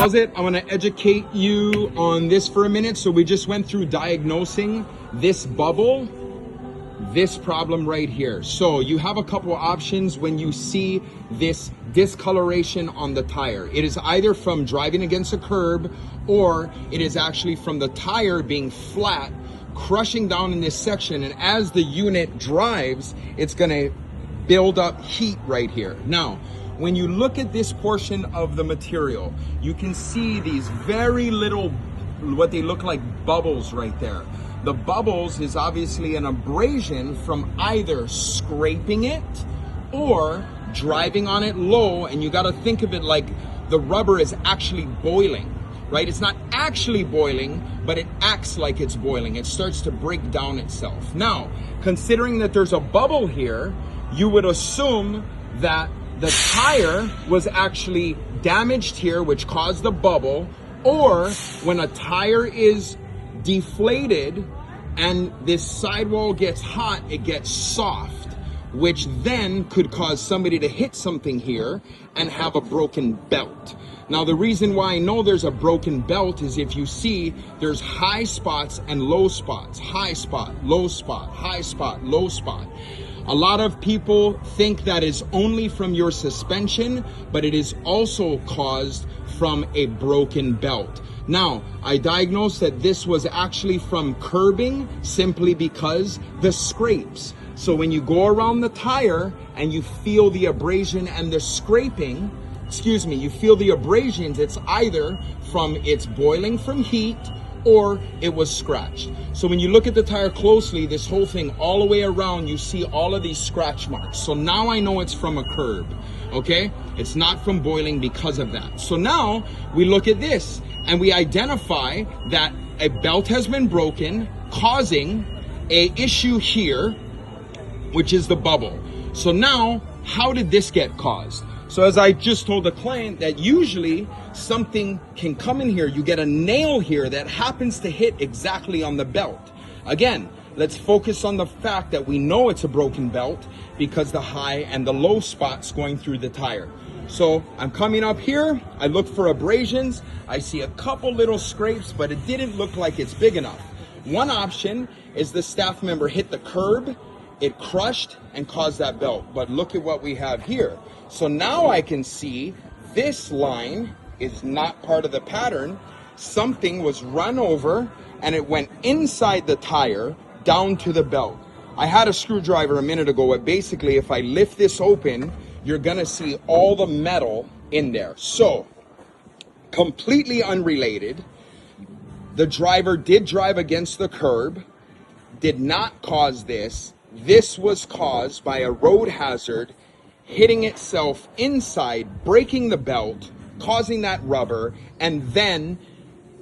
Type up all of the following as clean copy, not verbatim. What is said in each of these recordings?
Pause it. I want to educate you on this for a minute. So we just went through diagnosing this bubble, this problem right here. So you have a couple options when you see this discoloration on the tire. It is either from driving against a curb, or it is actually from the tire being flat, crushing down in this section, and as the unit drives, it's going to build up heat right here. Now, when you look at this portion of the material, you can see these very little, what they look like bubbles right there. The bubbles is obviously an abrasion from either scraping it or driving on it low, and you got to think of it like the rubber is actually boiling, right? It's not actually boiling, but it acts like it's boiling. It starts to break down itself. Now, considering that there's a bubble here, you would assume that the tire was actually damaged here, which caused the bubble, or when a tire is deflated and this sidewall gets hot, it gets soft, which then could cause somebody to hit something here and have a broken belt. Now, the reason why I know there's a broken belt is if you see there's high spots and low spots, high spot, low spot, high spot, low spot. A lot of people think that is only from your suspension, but it is also caused from a broken belt. Now, I diagnosed that this was actually from curbing simply because the scrapes. So when you go around the tire and you feel the abrasion and the scraping, you feel the abrasions, it's either from it's boiling from heat or it was scratched. So when you look at the tire closely, this whole thing all the way around, you see all of these scratch marks. So now I know it's from a curb, okay? It's not from boiling because of that. So now we look at this and we identify that a belt has been broken, causing a issue here, which is the bubble. So now, how did this get caused? So as I just told the client, that usually something can come in here, you get a nail here that happens to hit exactly on the belt. Again, let's focus on the fact that we know it's a broken belt because the high and the low spots going through the tire. So I'm coming up here, I look for abrasions, I see a couple little scrapes, but it didn't look like it's big enough. One option is the staff member hit the curb, it crushed and caused that belt. But look at what we have here. So now I can see this line is not part of the pattern. Something was run over and it went inside the tire down to the belt. I had a screwdriver a minute ago, but basically if I lift this open, you're gonna see all the metal in there. So, completely unrelated, the driver did drive against the curb, did not cause this. This was caused by a road hazard hitting itself inside, breaking the belt, causing that rubber, and then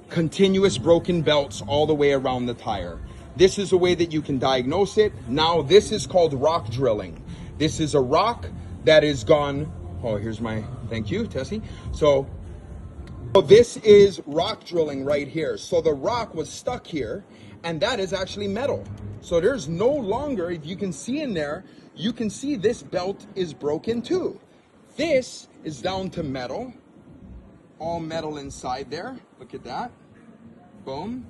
continuous broken belts all the way around the tire. This is a way that you can diagnose it. Now, this is called rock drilling. This is a rock that is gone. Oh, here's my, thank you, Tessie. So this is rock drilling right here. So the rock was stuck here, and that is actually metal. So there's no longer, if you can see in there, you can see this belt is broken too. This is down to metal, all metal inside there. Look at that. Boom.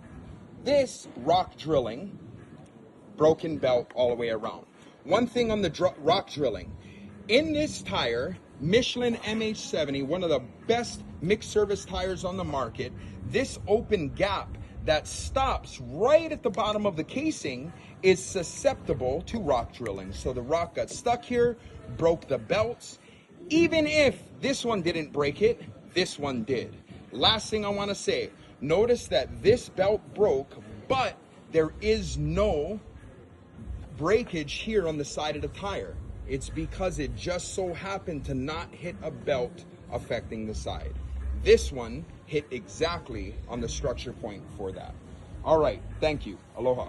This rock drilling, broken belt all the way around. One thing on the rock drilling, in this tire, Michelin MH70, one of the best mixed service tires on the market, this open gap that stops right at the bottom of the casing is susceptible to rock drilling. So the rock got stuck here, broke the belts. Even if this one didn't break it, this one did. Last thing I want to say, notice that this belt broke, but there is no breakage here on the side of the tire. It's because it just so happened to not hit a belt affecting the side. This one hit exactly on the structure point for that. All right, thank you. Aloha.